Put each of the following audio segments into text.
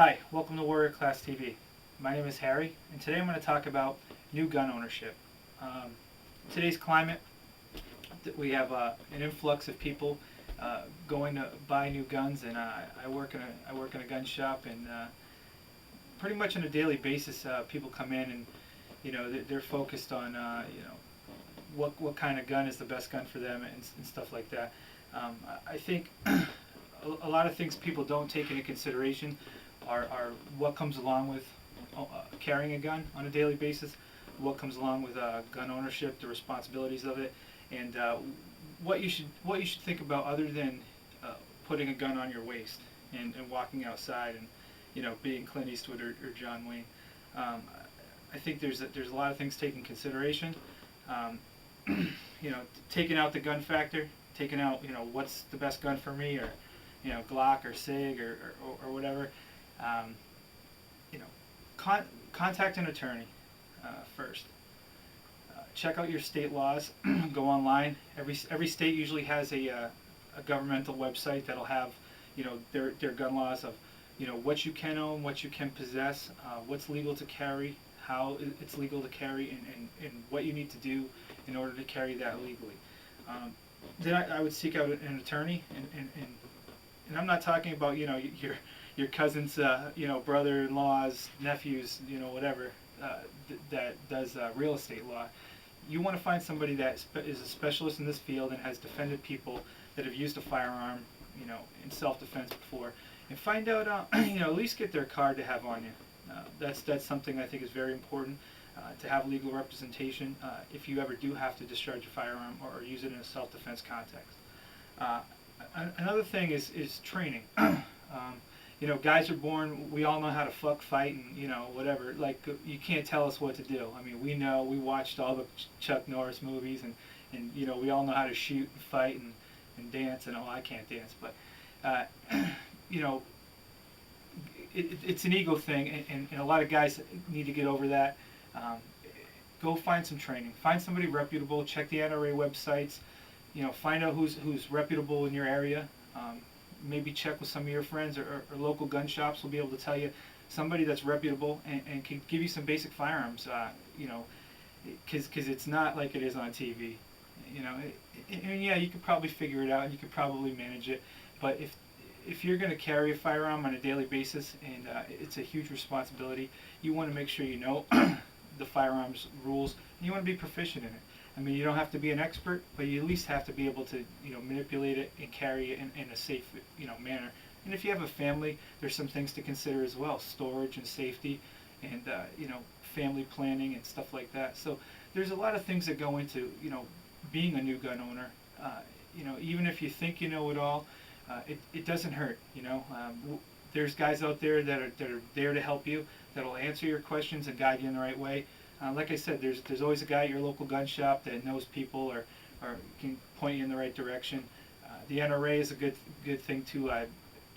Hi, welcome to Warrior Class TV. My name is Harry, and today I'm going to talk about new gun ownership. Um, Today's climate, we have an influx of people going to buy new guns, and I work in a gun shop, and pretty much on a daily basis, people come in and they're focused on what kind of gun is the best gun for them and stuff like that. I think a lot of things people don't take into consideration are what comes along with carrying a gun on a daily basis, what comes along with gun ownership, the responsibilities of it, and what you should think about other than putting a gun on your waist and walking outside and being Clint Eastwood or John Wayne. Um, I think there's a lot of things taken consideration. Um, Taking out the gun factor, taking out what's the best gun for me, or Glock or Sig or whatever. Um, you know, contact an attorney first. Check out your state laws. Go online. Every state usually has a governmental website that'll have their gun laws of what you can own, what you can possess, what's legal to carry, how it's legal to carry, and what you need to do in order to carry that legally. Then I would seek out an attorney, and I'm not talking about your cousin's brother-in-law's nephew's whatever that does real estate law. You want to find somebody that is a specialist in this field and has defended people that have used a firearm in self-defense before, and find out at least get their card to have on you. That's something I think is very important. To have legal representation if you ever do have to discharge a firearm or use it in a self-defense context. Another thing is training. Guys are born, we all know how to fuck, fight, and whatever. Like, you can't tell us what to do. I mean, we know, we watched all the Chuck Norris movies, and we all know how to shoot and fight and dance. And I can't dance, but it's an ego thing, and a lot of guys need to get over that. Go find some training. Find somebody reputable. Check the NRA websites. Find out who's reputable in your area. Maybe check with some of your friends or local gun shops. Will be able to tell you somebody that's reputable and can give you some basic firearms. Because it's not like it is on TV. And yeah, you could probably figure it out and you could probably manage it. But if you're going to carry a firearm on a daily basis, and it's a huge responsibility, you want to make sure you know the firearms rules, and you want to be proficient in it. I mean, you don't have to be an expert, but you at least have to be able to manipulate it and carry it in a safe manner. And if you have a family, there's some things to consider as well: storage and safety, and family planning and stuff like that. So there's a lot of things that go into being a new gun owner. Even if you think you know it all, it doesn't hurt. There's guys out there that are there to help you, that'll answer your questions and guide you in the right way. Like I said, there's always a guy at your local gun shop that knows people or can point you in the right direction. The NRA is a good thing to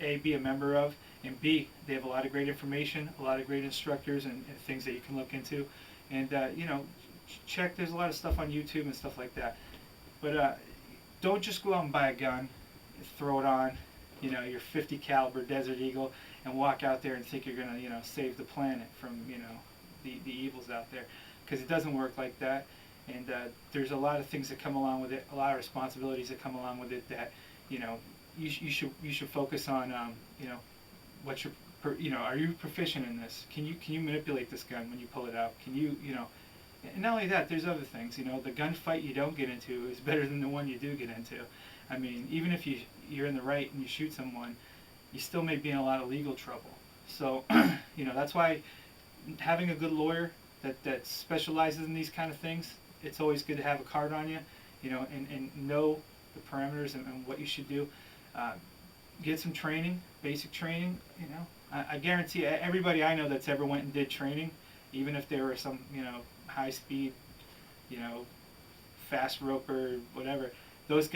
A, be a member of, and B, they have a lot of great information, a lot of great instructors and things that you can look into. And check, there's a lot of stuff on YouTube and stuff like that. But don't just go out and buy a gun, throw it on, your 50 caliber Desert Eagle, and walk out there and think you're gonna save the planet from the evils out there, because it doesn't work like that. And there's a lot of things that come along with it, a lot of responsibilities that come along with it that you should focus on. What's your are you proficient in this? Can you manipulate this gun when you pull it out? Can you and not only that, there's other things. The gunfight you don't get into is better than the one you do get into. I mean, even if you're in the right and you shoot someone, you still may be in a lot of legal trouble. So that's why having a good lawyer that specializes in these kind of things, it's always good to have a card on you, and know the parameters and what you should do. Get some training, basic training. I guarantee everybody I know that's ever went and did training, even if they were some high speed, fast roper, whatever, those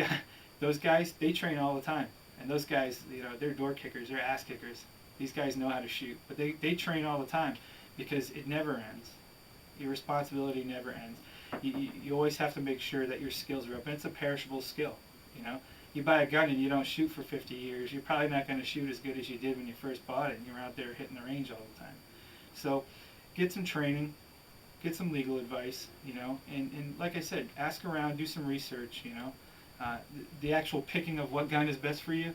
guys, they train all the time. And those guys, they're door kickers, they're ass kickers. These guys know how to shoot, but they train all the time, because it never ends. Your responsibility never ends. You always have to make sure that your skills are up, and it's a perishable skill. you buy a gun and you don't shoot for 50 years, you're probably not going to shoot as good as you did when you first bought it and you were out there hitting the range all the time. So get some training, get some legal advice, and like I said, ask around, do some research, the actual picking of what gun is best for you,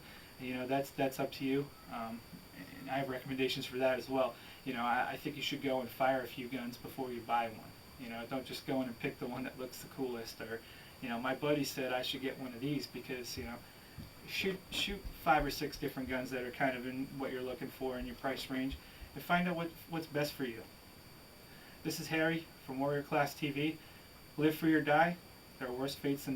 that's up to you. And I have recommendations for that as well. I think you should go and fire a few guns before you buy one. Don't just go in and pick the one that looks the coolest. Or, my buddy said I should get one of these because, shoot 5 or 6 different guns that are kind of in what you're looking for in your price range, and find out what's best for you. This is Harry from Warrior Class TV. Live free or die. There are worse fates than